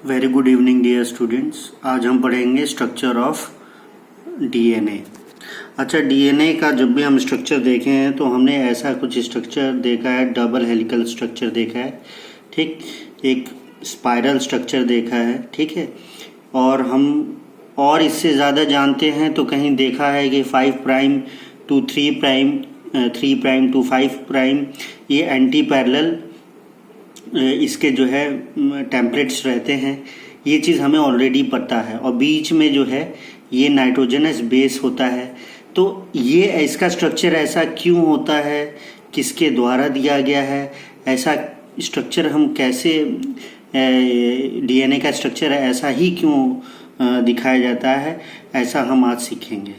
Very good evening dear students. आज हम पढ़ेंगे स्ट्रक्चर ऑफ डीएनए। अच्छा, डीएनए का जब भी हम स्ट्रक्चर देखे हैं तो हमने ऐसा कुछ स्ट्रक्चर देखा है, डबल हेलिकल स्ट्रक्चर देखा है, ठीक, एक स्पाइरल स्ट्रक्चर देखा है, ठीक है। और इससे ज़्यादा जानते हैं तो कहीं देखा है कि 5 prime to 3 prime, 3 prime to 5 prime, ये एंटी पैरेलल इसके जो है टेम्पलेट्स रहते हैं। ये चीज़ हमें ऑलरेडी पता है। और बीच में जो है ये नाइट्रोजनस बेस होता है। तो ये इसका स्ट्रक्चर ऐसा क्यों होता है, किसके द्वारा दिया गया है, ऐसा स्ट्रक्चर हम कैसे, डीएनए का स्ट्रक्चर ऐसा ही क्यों दिखाया जाता है, ऐसा हम आज सीखेंगे।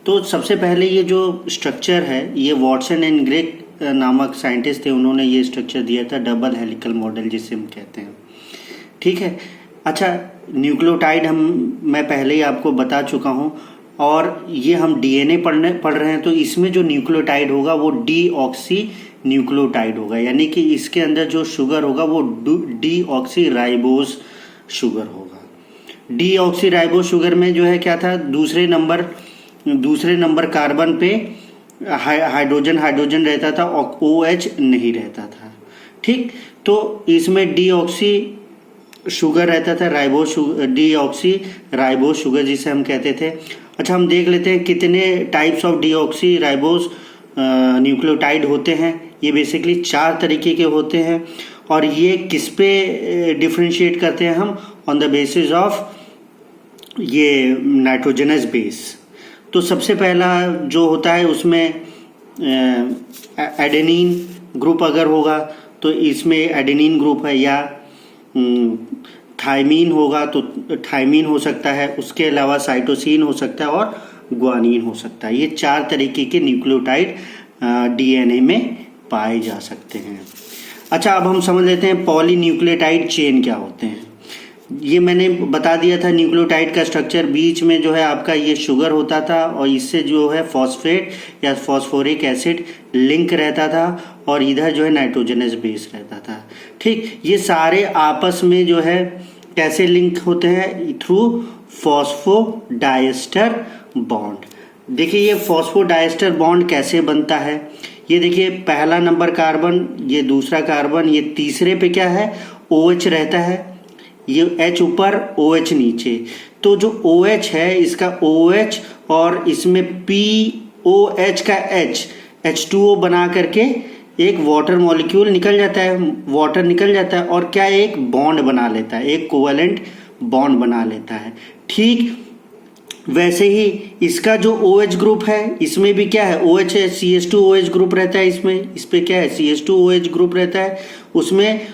तो सबसे पहले ये जो स्ट्रक्चर है, ये वॉटसन एंड ग्रेग नामक साइंटिस्ट थे, उन्होंने ये स्ट्रक्चर दिया था, डबल हेलिकल मॉडल जिसे हम कहते हैं, ठीक है। अच्छा, न्यूक्लियोटाइड मैं पहले ही आपको बता चुका हूँ। और ये हम डीएनए पढ़ रहे हैं तो इसमें जो न्यूक्लियोटाइड होगा वो डीऑक्सी न्यूक्लियोटाइड होगा, यानी कि इसके अंदर जो शुगर होगा वो डीऑक्सी राइबोस शुगर होगा। डीऑक्सी राइबोस शुगर में जो है क्या था, दूसरे नंबर कार्बन पे हाइड्रोजन रहता था और OH नहीं रहता था, ठीक। तो इसमें डीऑक्सी शुगर रहता था, डीऑक्सी राइबोस शुगर जिसे हम कहते थे। अच्छा, हम देख लेते हैं कितने types of deoxy ribose nucleotide होते हैं। ये बेसिकली 4 तरीके के होते हैं। और ये किस पे डिफरेंशिएट करते हैं हम, ऑन द बेसिस ऑफ ये नाइट्रोजनस बेस। तो सबसे पहला जो होता है उसमें एडेनिन ग्रुप अगर होगा तो इसमें एडेनिन ग्रुप है, या थायमीन होगा तो थायमीन हो सकता है, उसके अलावा साइटोसिन हो सकता है और ग्वानिन हो सकता है। ये 4 तरीके के न्यूक्लियोटाइड डीएनए में पाए जा सकते हैं। अच्छा, अब हम समझ लेते हैं पॉलीन्यूक्लियोटाइड चेन क्या होते हैं। ये मैंने बता दिया था न्यूक्लियोटाइड का स्ट्रक्चर। बीच में जो है आपका ये शुगर होता था और इससे जो है फॉस्फेट या फॉस्फोरिक एसिड लिंक रहता था और इधर जो है नाइट्रोजनस बेस रहता था, ठीक। ये सारे आपस में जो है कैसे लिंक होते हैं, थ्रू फॉस्फोडाइएस्टर बॉन्ड। देखिए ये फॉस्फोडाइएस्टर बॉन्ड कैसे बनता है। ये देखिए, पहला नंबर कार्बन, ये दूसरा कार्बन, ये तीसरे पे क्या है, OH रहता है, ये H ऊपर OH नीचे। तो जो OH है इसका OH और इसमें POH का H2O बना करके एक वाटर मॉलिक्यूल निकल जाता है, वाटर निकल जाता है और क्या एक बॉन्ड बना लेता है, एक कोवेलेंट बॉन्ड बना लेता है, ठीक। वैसे ही इसका जो OH ग्रुप है इसमें भी क्या है, OH है, CH2OH ग्रुप रहता है इसमें, इस पे क्या है, CH2OH ग्रुप रहता है, उसमें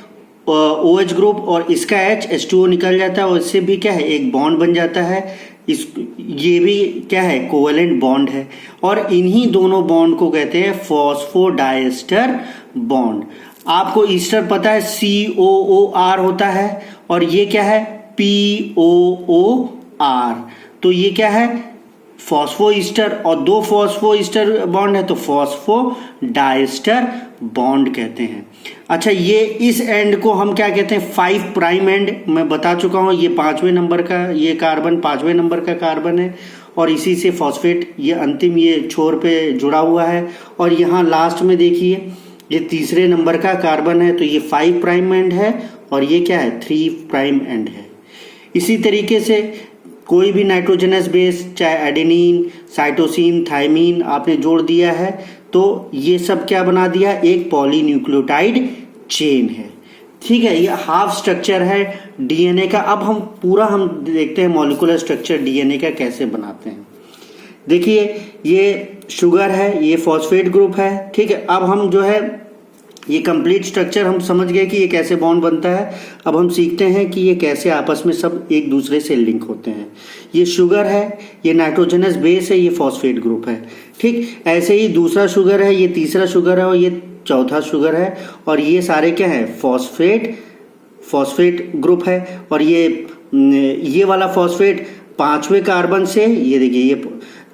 OH ग्रुप और इसका H2O निकल जाता है और इससे भी क्या है एक बॉन्ड बन जाता है। ये भी क्या है, कोवेलेंट बॉन्ड है। और इन्हीं दोनों बॉन्ड को कहते हैं फॉस्फोडाइएस्टर बॉन्ड। आपको ईस्टर पता है, COOR होता है और ये क्या है, POOR। तो ये क्या है, फॉस्फोईस्टर, और 2 फॉस्फोईस्टर बॉन्ड है तो फॉस्फोडाइएस्टर बॉन्ड कहते हैं। अच्छा, ये इस एंड को हम क्या कहते हैं, 5 प्राइम एंड। मैं बता चुका हूँ, ये 5वें नंबर का ये कार्बन 5वें नंबर का कार्बन है और इसी से फॉस्फेट ये अंतिम ये छोर पे जुड़ा हुआ है। और यहाँ लास्ट में देखिए ये तीसरे नंबर का कार्बन है तो ये 5 प्राइम एंड है और ये क्या है, 3 प्राइम एंड है। इसी तरीके से कोई भी नाइट्रोजनस बेस, चाहे एडेनिन, साइटोसिन, थायमीन आपने जोड़ दिया है तो ये सब क्या बना दिया, एक पॉलीन्यूक्लियोटाइड चेन है, ठीक है। ये हाफ स्ट्रक्चर है डीएनए का। अब हम देखते हैं मॉलिक्यूलर स्ट्रक्चर डीएनए का कैसे बनाते हैं। देखिए ये शुगर है, ये फॉस्फेट ग्रुप है, ठीक है। अब हम जो है ये कंप्लीट स्ट्रक्चर हम समझ गए कि ये कैसे बॉन्ड बनता है। अब हम सीखते हैं कि ये कैसे आपस में सब एक दूसरे से लिंक होते हैं। ये शुगर है, ये नाइट्रोजनस बेस है, ये फॉस्फेट ग्रुप है, ठीक। ऐसे ही दूसरा शुगर है, ये तीसरा शुगर है और ये चौथा शुगर है और ये सारे क्या है, फॉस्फेट ग्रुप है। और ये वाला फॉस्फेट 5वें कार्बन से, ये देखिए ये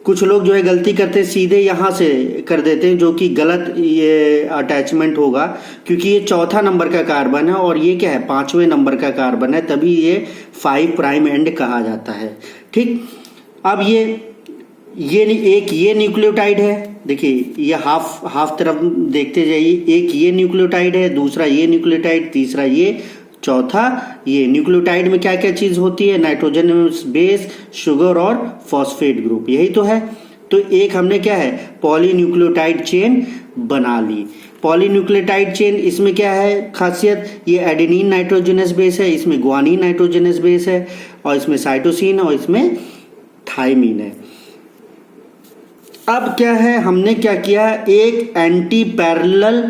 कुछ लोग जो है गलती करते हैं, सीधे यहाँ से कर देते हैं, जो कि गलत ये अटैचमेंट होगा, क्योंकि ये चौथा नंबर का कार्बन है और ये क्या है, 5वें नंबर का कार्बन है, तभी ये 5 प्राइम एंड कहा जाता है। ठीक, अब ये एक ये न्यूक्लियोटाइड है, देखिए ये हाफ तरफ देखते जाइए, एक ये न्यूक्लियोटाइड है, दूसरा ये न्यूक्लियोटाइड, तीसरा ये, चौथा ये। न्यूक्लियोटाइड में क्या क्या चीज होती है, नाइट्रोजनस बेस, शुगर और फॉस्फेट ग्रुप, यही तो है। तो एक हमने क्या है, पॉलीन्यूक्लियोटाइड चेन बना ली। पॉलीन्यूक्लियोटाइड चेन, इसमें क्या है खासियत, ये एडेनिन नाइट्रोजनस बेस है, इसमें ग्वानिन नाइट्रोजनस बेस है, और इसमें साइटोसिन और इसमें थाइमिन है। अब क्या है, हमने क्या किया, एक एंटी पैरेलल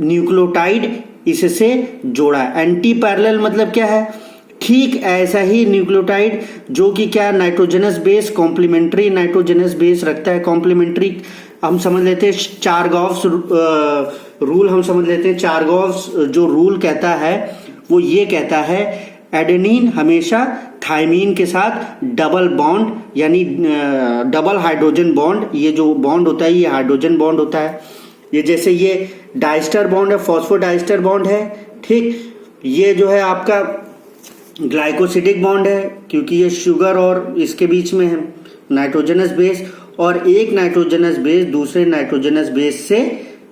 न्यूक्लियोटाइड इससे जोड़ा। एंटी पैरेलल मतलब क्या है, ठीक ऐसा ही न्यूक्लियोटाइड जो कि क्या, nitrogenous base, complementary nitrogenous base रखता है। कॉम्प्लीमेंट्री हम समझ लेते हैं चारगॉव्स रूल, हम समझ लेते हैं चारगॉव्स जो रूल कहता है वो ये कहता है, एडेनिन हमेशा थाइमीन के साथ डबल बॉन्ड, यानी डबल हाइड्रोजन बॉन्ड, ये जो बॉन्ड होता है ये हाइड्रोजन बॉन्ड होता है। ये जैसे ये डाइस्टर बॉन्ड है, फॉस्फोडाइस्टर बॉन्ड है। ठीक, ये जो है आपका ग्लाइकोसिडिक बॉन्ड है, क्योंकि ये शुगर और इसके बीच में है नाइट्रोजनस बेस, और एक नाइट्रोजनस बेस दूसरे नाइट्रोजनस बेस से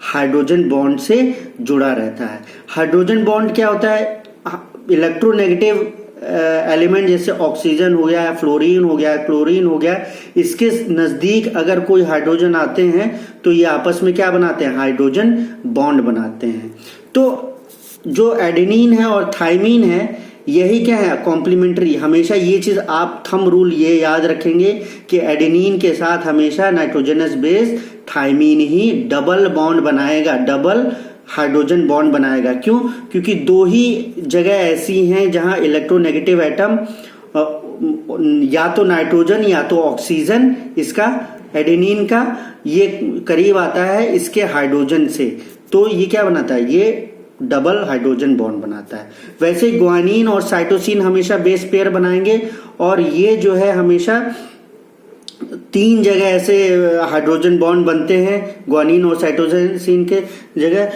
हाइड्रोजन बॉन्ड से जुड़ा रहता है। हाइड्रोजन बॉन्ड क्या होता है, इलेक्ट्रोनेगेटिव एलिमेंट जैसे ऑक्सीजन हो गया, फ्लोरीन हो गया, क्लोरीन हो गया, इसके नजदीक अगर कोई हाइड्रोजन आते हैं तो ये आपस में क्या बनाते हैं, हाइड्रोजन बॉन्ड बनाते हैं। तो जो एडेनिन है और थाइमीन है, यही क्या है, कॉम्प्लीमेंट्री। हमेशा ये चीज आप थंब रूल ये याद रखेंगे कि एडेनिन के साथ हमेशा नाइट्रोजनस बेस थाइमीन ही डबल बॉन्ड बनाएगा, डबल हाइड्रोजन बॉन्ड बनाएगा। क्यों, क्योंकि दो ही जगह ऐसी हैं जहां इलेक्ट्रोनेगेटिव एटम या तो नाइट्रोजन या तो ऑक्सीजन, इसका एडेनिन का ये करीब आता है इसके हाइड्रोजन से, तो ये क्या बनाता है, ये डबल हाइड्रोजन बॉन्ड बनाता है। वैसे ग्वानिन और साइटोसिन हमेशा बेस पेयर बनाएंगे, और ये जो है हमेशा 3 जगह ऐसे हाइड्रोजन बॉन्ड बनते हैं, ग्वानिन और साइटोसिन के जगह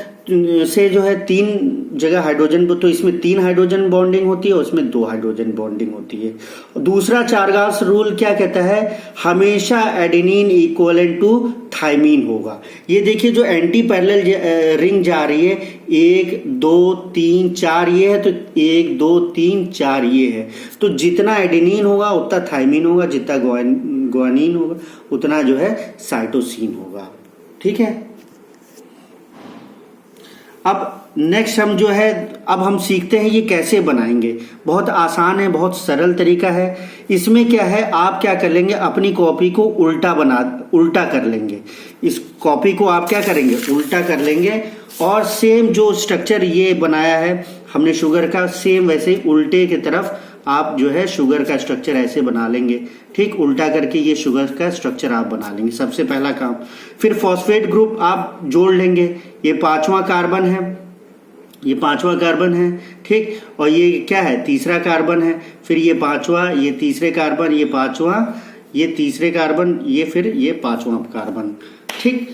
से जो है 3 जगह हाइड्रोजन, तो इसमें 3 हाइड्रोजन बॉन्डिंग होती है, उसमें 2 हाइड्रोजन बॉन्डिंग होती है। दूसरा चारगास रूल क्या कहता है, हमेशा एडेनिन इक्वलेंट टू थाइमीन होगा। ये देखिए जो एंटी पैरेलल रिंग जा रही है, 1 2 3 4 ये है, तो 1 2 3 4 ये है, तो जितना एडेनिन होगा उतना थाइमीन होगा, जितना ग्वानिन होगा उतना जो है साइटोसिन होगा। ठीक है, अब नेक्स्ट हम जो है, अब हम सीखते हैं ये कैसे बनाएंगे। बहुत आसान है, बहुत सरल तरीका है। इसमें क्या है, आप क्या कर लेंगे, अपनी कॉपी को उल्टा कर लेंगे। इस कॉपी को आप क्या करेंगे, उल्टा कर लेंगे, और सेम जो स्ट्रक्चर ये बनाया है हमने शुगर का, सेम वैसे ही उल्टे की तरफ आप जो है शुगर का स्ट्रक्चर ऐसे बना लेंगे। ठीक, उल्टा करके ये शुगर का स्ट्रक्चर आप बना लेंगे, सबसे पहला काम। फिर फॉस्फेट ग्रुप आप जोड़ लेंगे, ये 5वां कार्बन है, ये 5वां कार्बन है। ठीक, और ये क्या है, तीसरा कार्बन है, फिर ये 5वां, ये तीसरे कार्बन, ये 5वां, ये तीसरे कार्बन, ये फिर ये 5वां कार्बन। ठीक,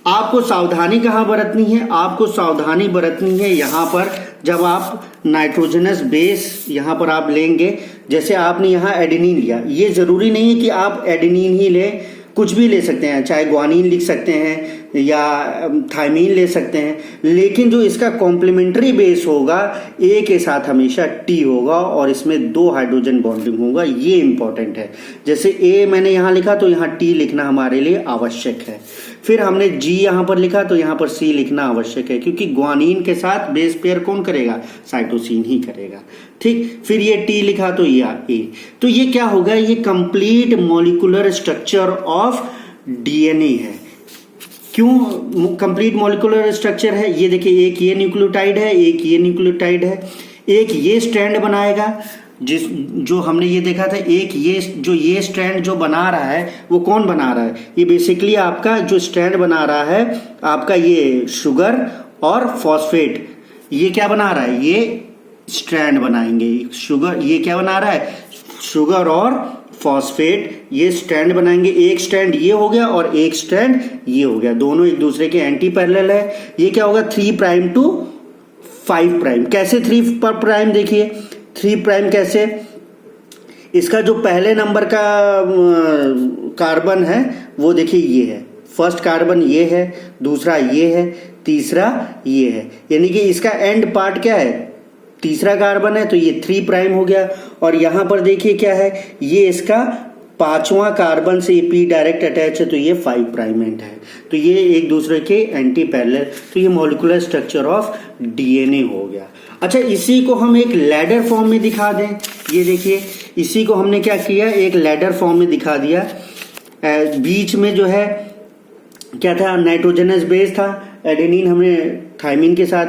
आपको सावधानी कहाँ बरतनी है, आपको सावधानी बरतनी है यहाँ पर, जब आप नाइट्रोजनस बेस यहाँ पर आप लेंगे, जैसे आपने यहाँ एडेनिन लिया, ये जरूरी नहीं है कि आप एडेनिन ही लें, कुछ भी ले सकते हैं, चाहे ग्वानिन लिख सकते हैं या थाइमीन ले सकते हैं, लेकिन जो इसका कॉम्प्लीमेंट्री बेस होगा ए के साथ हमेशा टी होगा, और इसमें 2 हाइड्रोजन बॉन्डिंग होगा, ये इंपॉर्टेंट है। जैसे ए मैंने यहाँ लिखा तो यहाँ टी लिखना हमारे लिए आवश्यक है। फिर हमने जी यहाँ पर लिखा तो यहाँ पर सी लिखना आवश्यक है, क्योंकि ग्वानिन के साथ बेस पेयर कौन करेगा, साइटोसिन ही करेगा। ठीक, फिर ये टी लिखा तो ये ए, तो ये क्या होगा, ये complete molecular structure of DNA है। क्यों कंप्लीट मॉलिक्यूलर स्ट्रक्चर है, ये देखिए, एक ये न्यूक्लियोटाइड है, एक ये न्यूक्लियोटाइड है, एक ये स्ट्रैंड बनाएगा, जो हमने ये देखा था, एक ये स्ट्रैंड जो बना रहा है वो कौन बना रहा है, ये बेसिकली आपका जो स्ट्रैंड बना रहा है आपका ये शुगर और फॉस्फेट, ये क्या बना रहा है, ये स्ट्रैंड बनाएंगे। शुगर, ये क्या बना रहा है, शुगर और फॉस्फेट, ये स्ट्रैंड बनाएंगे, एक स्ट्रैंड ये हो गया और एक स्ट्रैंड ये हो गया, दोनों एक दूसरे के एंटी पैरेलल है। ये क्या होगा 3 प्राइम टू 5 प्राइम। कैसे 3 पर प्राइम, देखिए 3 प्राइम कैसे, इसका जो पहले नंबर का कार्बन है वो देखिए ये है, फर्स्ट कार्बन ये है, दूसरा ये है, तीसरा ये है, यानी कि इसका एंड पार्ट क्या है, तीसरा कार्बन है, तो ये 3 प्राइम हो गया। और यहां पर देखिए क्या है, ये इसका 5वां कार्बन से ये पी डायरेक्ट अटैच है, तो ये 5 प्राइम एंड है, तो ये एक दूसरे के एंटी पैरेलल, तो ये मॉलिक्यूलर स्ट्रक्चर ऑफ डीएनए हो गया। अच्छा, इसी को हम एक लैडर फॉर्म में दिखा दें, ये देखिए इसी को हमने क्या किया, एक लैडर फॉर्म में दिखा दिया। बीच में जो है क्या था, नाइट्रोजनस बेस था, एडेनिन हमने थाइमिन के साथ,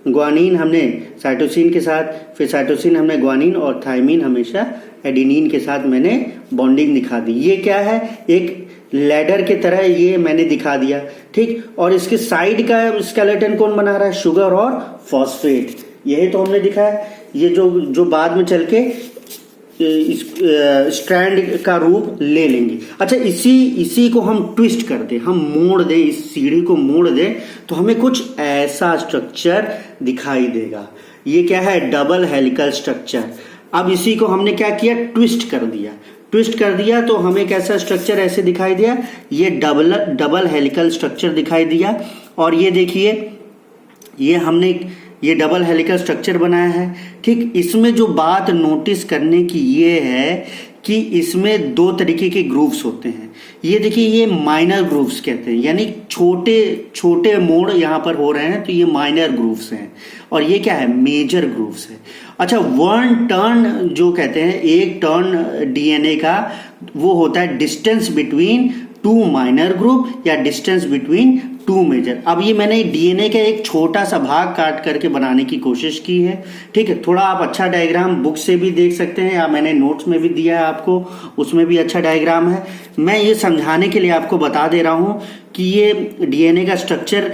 ग्वानिन हमने साइटोसिन के साथ, फिर साइटोसिन हमने ग्वानिन और थाइमिन हमेशा एडेनिन के साथ मैंने बॉन्डिंग दिखा दी। ये क्या है, एक लैडर के तरह ये मैंने दिखा दिया, ठीक। और इसके साइड का स्केलेटन कौन बना रहा है, शुगर और फॉस्फेट, यही तो हमने दिखाया। ये जो बाद में चल के स्ट्रैंड का रूप ले लेंगे। अच्छा, इसी को हम ट्विस्ट कर दें, हम मोड़ दें, इस सीढ़ी को मोड़ दें, तो हमें कुछ ऐसा स्ट्रक्चर दिखाई देगा। ये क्या है, डबल हेलिकल स्ट्रक्चर। अब इसी को हमने क्या किया, ट्विस्ट कर दिया, तो हमें कैसा स्ट्रक्चर ऐसे दिखाई दिया, ये डबल हेलिकल स्ट्रक्चर दिखाई दिया। और ये देखिए, ये हमने ये डबल हेलिकल स्ट्रक्चर बनाया है, ठीक। इसमें जो बात नोटिस करने की ये है कि इसमें 2 तरीके के ग्रूव्स होते हैं। ये देखिए, ये माइनर ग्रूव्स कहते हैं, यानी छोटे छोटे मोड़ यहाँ पर हो रहे हैं, तो ये माइनर ग्रूव्स हैं। और ये क्या है, मेजर ग्रूव्स है। अच्छा, 1 टर्न जो कहते हैं, एक टर्न डीएनए का, वो होता है डिस्टेंस बिटवीन 2 माइनर ग्रुप या डिस्टेंस बिटवीन 2 मेजर। अब ये मैंने डीएनए का एक छोटा सा भाग काट करके बनाने की कोशिश की है, ठीक है। थोड़ा आप अच्छा डायग्राम बुक से भी देख सकते हैं, या मैंने नोट्स में भी दिया है आपको, उसमें भी अच्छा डायग्राम है। मैं ये समझाने के लिए आपको बता दे रहा हूं कि ये डीएनए का स्ट्रक्चर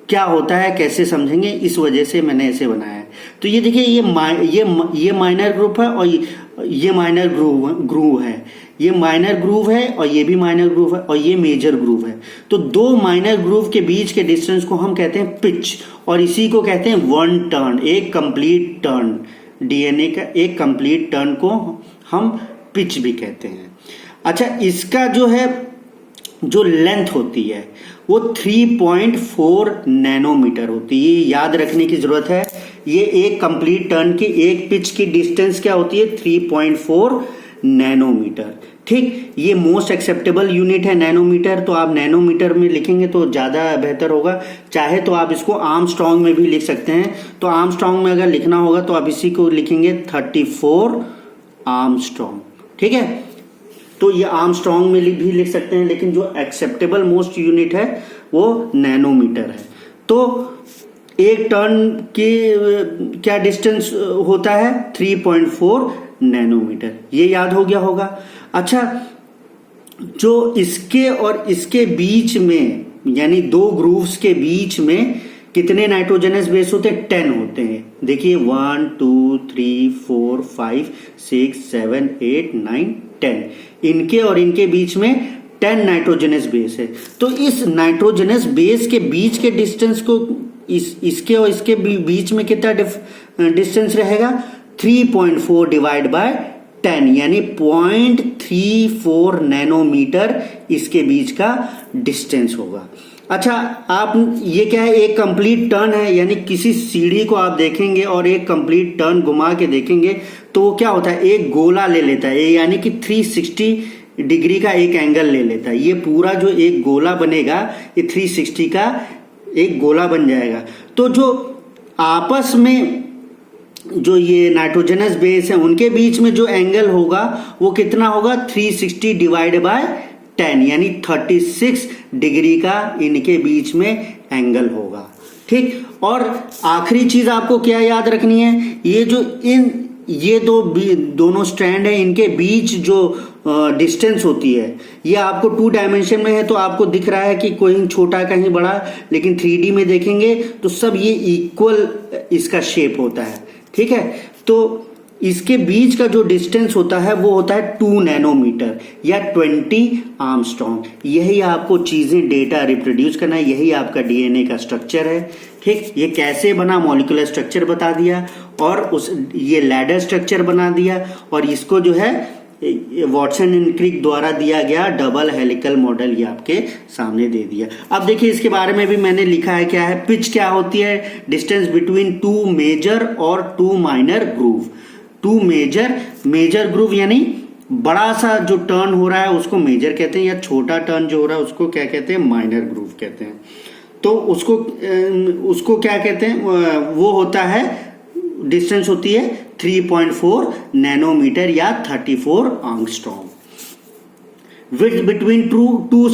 क्या होता है, कैसे समझेंगे, इस वजह से मैंने ऐसे बनाया है। तो ये देखिए, ये माइनर ग्रुप है और ये माइनर ग्रूव है, ये माइनर ग्रूव है और ये भी माइनर ग्रूव है, और ये मेजर ग्रूव है। तो 2 माइनर ग्रूव के बीच के डिस्टेंस को हम कहते हैं पिच, और इसी को कहते हैं 1 टर्न, एक कंप्लीट टर्न। डीएनए का एक कंप्लीट टर्न को हम पिच भी कहते हैं। अच्छा, इसका जो है, जो लेंथ होती है वो 3.4 नैनोमीटर होती है, ये याद रखने की जरूरत है। ये एक कंप्लीट टर्न की, एक पिच की डिस्टेंस क्या होती है, 3.4 नैनोमीटर, ठीक। ये मोस्ट एक्सेप्टेबल यूनिट है नैनोमीटर, तो आप नैनोमीटर में लिखेंगे तो ज्यादा बेहतर होगा। चाहे तो आप इसको आर्मस्ट्रांग में भी लिख सकते हैं, तो आर्मस्ट्रांग में अगर लिखना होगा तो आप इसी को लिखेंगे 34 आर्मस्ट्रांग, ठीक है। तो ये आर्मस्ट्रांग में भी लिख सकते हैं, लेकिन जो एक्सेप्टेबल मोस्ट यूनिट है वो नैनोमीटर है। तो एक टर्न की क्या डिस्टेंस होता है, 3.4 नैनोमीटर, ये याद हो गया होगा। अच्छा, जो इसके और इसके बीच में, यानी 2 ग्रूव्स के बीच में कितने नाइट्रोजनस बेस होते हैं, 10 होते हैं। देखिए 1 2 3 4 5 6 7 8 9 10, इनके और इनके बीच में 10 नाइट्रोजनस बेस है। तो इस नाइट्रोजनस बेस के बीच के डिस्टेंस को इसके और इसके बीच में कितना डिस्टेंस रहेगा, 3.4 डिवाइड बाय 10, यानी 0.34 नैनोमीटर इसके बीच का डिस्टेंस होगा। अच्छा, आप ये क्या है, एक कंप्लीट टर्न है, यानी किसी सीढ़ी को आप देखेंगे और एक कंप्लीट टर्न घुमा के देखेंगे तो वो क्या होता है, एक गोला ले लेता है, यानी कि 360 डिग्री का एक एंगल ले लेता है। ये पूरा जो एक गोला बनेगा, ये 360 का एक गोला बन जाएगा। तो जो आपस में जो ये नाइट्रोजनस बेस है उनके बीच में जो एंगल होगा वो कितना होगा, 360 डिवाइड बाय 10, यानी 36 डिग्री का इनके बीच में एंगल होगा, ठीक। और आखिरी चीज आपको क्या याद रखनी है, ये दोनों स्ट्रैंड है, इनके बीच जो डिस्टेंस होती है, ये आपको 2 डायमेंशन में है तो आपको दिख रहा है कि कोई छोटा कहीं बड़ा, लेकिन 3D में देखेंगे तो सब ये इक्वल इसका शेप होता है, ठीक है। तो इसके बीच का जो डिस्टेंस होता है वो होता है 2 नैनोमीटर या 20 आर्मस्ट्रॉन्ग। यही आपको चीजें डेटा रिप्रोड्यूस करना है, यही आपका डीएनए का स्ट्रक्चर है। ठीक, ये कैसे बना, मॉलिक्यूलर स्ट्रक्चर बता दिया, और ये लैडर स्ट्रक्चर बना दिया, और इसको जो है वॉटसन एंड क्रिक द्वारा दिया गया डबल हेलिकल मॉडल ये आपके सामने दे दिया। अब देखिए इसके बारे में भी मैंने लिखा है, क्या है, पिच क्या होती है, डिस्टेंस बिटवीन 2 मेजर और 2 माइनर ग्रूव। 2 मेजर ग्रूव यानी बड़ा सा जो टर्न हो रहा है उसको मेजर कहते हैं, या छोटा टर्न जो हो रहा है उसको क्या कहते हैं, माइनर ग्रूव कहते हैं। तो उसको क्या कहते हैं, वो होता है, डिस्टेंस होती है 3.4 नैनोमीटर या 34 आंगस्ट्रॉम। विड्थ बिटवीन टू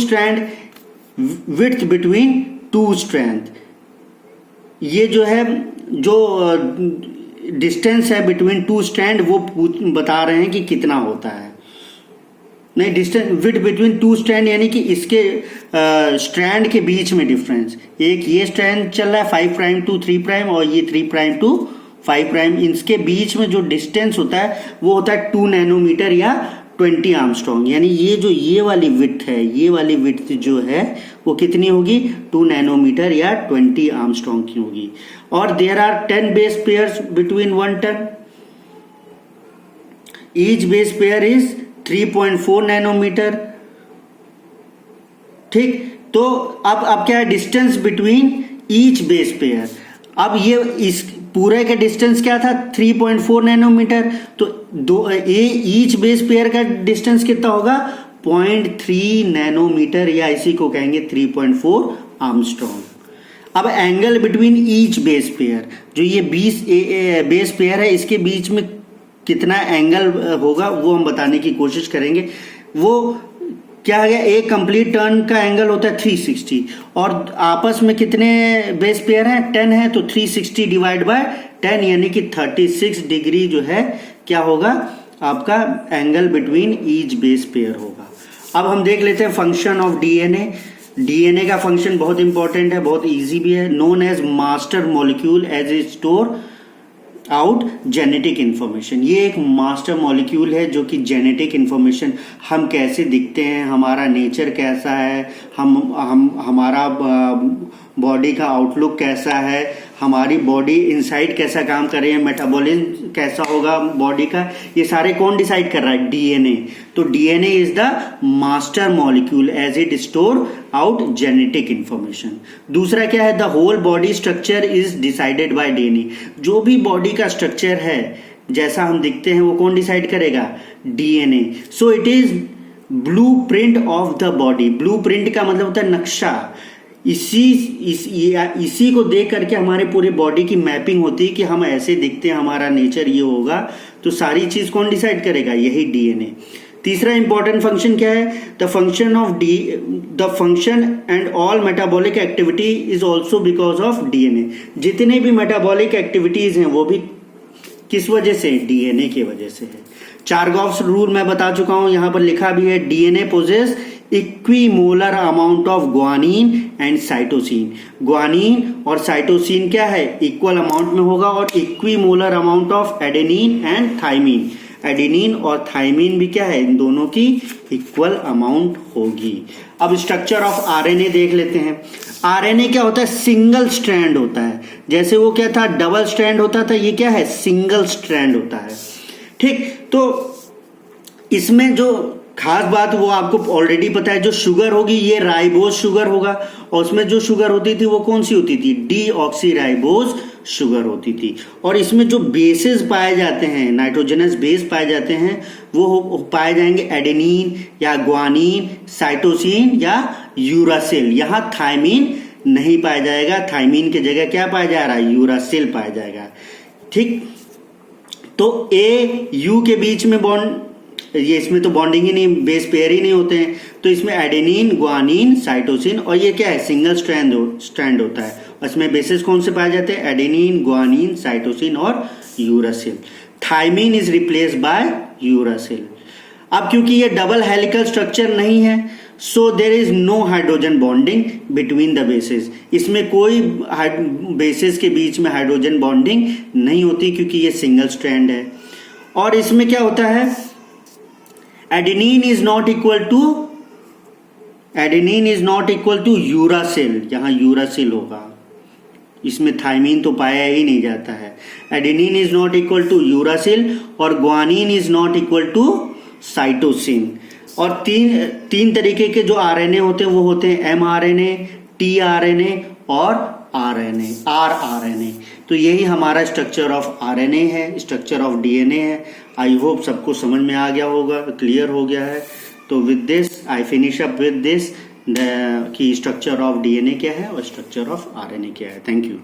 स्ट्रैंड, ये जो है, जो डिस्टेंस है बिटवीन 2 स्ट्रैंड वो बता रहे हैं कि कितना होता है। नहीं, डिस्टेंस विड्थ बिटवीन 2 स्ट्रैंड यानी कि इसके स्ट्रैंड के बीच में डिफरेंस, एक ये स्ट्रैंड चल रहा है 5 प्राइम टू 3 प्राइम और ये 3 प्राइम टू 5 प्राइम, इनके बीच में जो डिस्टेंस होता है वो होता है 2 नैनोमीटर या 20 आर्मस्ट्रॉन्ग। यानी ये वाली विड्थ है, ये वाली विड्थ जो है वो कितनी होगी, 2 नैनोमीटर या 20 आर्मस्ट्रॉन्ग की होगी। और there are 10 base pairs between 1 turn, each base pair is 3.4 nanometre. ठीक, तो अब क्या है, distance between each base pair. अब ये इस पूरे का डिस्टेंस क्या था, 3.4 नैनोमीटर, तो ईच बेस पेयर का डिस्टेंस कितना होगा, 0.3 नैनोमीटर, या इसी को कहेंगे 3.4 आर्मस्ट्रॉन्ग। अब angle between each base pair, जो ये 20 बेस पेयर है इसके बीच में कितना एंगल होगा वो हम बताने की कोशिश करेंगे। वो क्या है, एक कंप्लीट टर्न का एंगल होता है 360, और आपस में कितने बेस पेयर हैं, 10 है, तो 360 डिवाइड बाय 10 यानी कि 36 डिग्री जो है क्या होगा, आपका angle between each base pair होगा। अब हम देख लेते हैं फंक्शन ऑफ डीएनए। डीएनए का फंक्शन बहुत इंपॉर्टेंट है, बहुत इजी भी है। Known as master molecule as a store out genetic information. ये एक मास्टर मॉलिक्यूल है जो कि जेनेटिक इंफॉर्मेशन, हम कैसे दिखते हैं, हमारा नेचर कैसा है, हमारा बॉडी का आउटलुक कैसा है, हमारी बॉडी इनसाइड कैसा काम कर रही है, मेटाबॉलिज्म कैसा होगा बॉडी का, ये सारे कौन डिसाइड कर रहा है, डीएनए। तो DNA is the master molecule as it store out genetic information. दूसरा क्या है, the whole body structure is decided by DNA. जो भी बॉडी का स्ट्रक्चर है, जैसा हम दिखते हैं, वो कौन डिसाइड करेगा, DNA. So it is blueprint of the body. Blueprint का मतलब होता है नक्शा। इसी को देख करके हमारे पूरे बॉडी की मैपिंग होती है कि हम ऐसे दिखते हैं, हमारा नेचर ये होगा। तो सारी चीज कौन डिसाइड करेगा, यही डीएनए। तीसरा इंपॉर्टेंट फंक्शन क्या है, the function and all metabolic activity is also because of DNA. जितने भी मेटाबॉलिक एक्टिविटीज हैं वो भी किस वजह से, डीएनए की वजह से है। चारगॉफ्स रूल मैं बता चुका हूं, यहां पर लिखा भी है, DNA possess equimolar amount of guanine and cytosine. Guanine और साइटोसिन क्या है, इक्वल अमाउंट में होगा, और equimolar amount of adenine and thymine. Adenine और थाइमिन भी क्या है, इन दोनों की इक्वल अमाउंट होगी। अब स्ट्रक्चर ऑफ आरएनए देख लेते हैं। आरएनए क्या होता है, सिंगल स्ट्रैंड होता है। जैसे वो क्या था, डबल स्ट्रैंड होता था, ये क्या है, सिंगल स्ट्रैंड होता है। ठीक, तो इसमें जो खास बात वो आपको ऑलरेडी पता है, जो शुगर होगी ये राइबोज शुगर होगा, और उसमें जो शुगर होती थी वो कौन सी होती थी, डीऑक्सीराइबोज शुगर होती थी। और इसमें जो बेसेस पाए जाते हैं, नाइट्रोजनस बेस पाए जाते हैं, वो पाए जाएंगे एडेनिन या ग्वानिन, साइटोसिन या यूरासिल। यहाँ थाइमिन नहीं पाया जाएगा, थाइमिन की जगह क्या पाया जा रहा है, यूरासिल पाया जाएगा। ठीक, तो ए यू के बीच में बॉन्ड, ये इसमें तो बॉन्डिंग ही नहीं, बेस पेयर ही नहीं होते हैं, तो इसमें एडेनिन, ग्वानिन, साइटोसिन, और ये क्या है, सिंगल स्ट्रैंड होता है। इसमें बेसिस कौन से पाए जाते हैं, एडेनिन, ग्वानिन, साइटोसिन और uracil. Thymine is replace by uracil. अब क्योंकि ये डबल हेलिकल स्ट्रक्चर नहीं है, so there is no hydrogen bonding between the bases. इसमें कोई बेसिस के बीच में हाइड्रोजन बॉन्डिंग नहीं होती क्योंकि ये सिंगल स्ट्रैंड है। और इसमें क्या होता है, adenine is not equal to uracil, यहां यूरासिल होगा, इसमें थायमीन तो पाया ही नहीं जाता है। Adenine is not equal to uracil और guanine is not equal to cytosine. और तीन तरीके के जो आरएनए होते हैं वो होते हैं एमआरएनए, टीआरएनए और आरआरएनए। तो यही हमारा स्ट्रक्चर ऑफ आरएनए है, स्ट्रक्चर ऑफ डीएनए है। आई होप सबको समझ में आ गया होगा, क्लियर हो गया है। तो with this I finish up with this कि स्ट्रक्चर ऑफ डीएनए क्या है और स्ट्रक्चर ऑफ आरएनए क्या है। Thank you.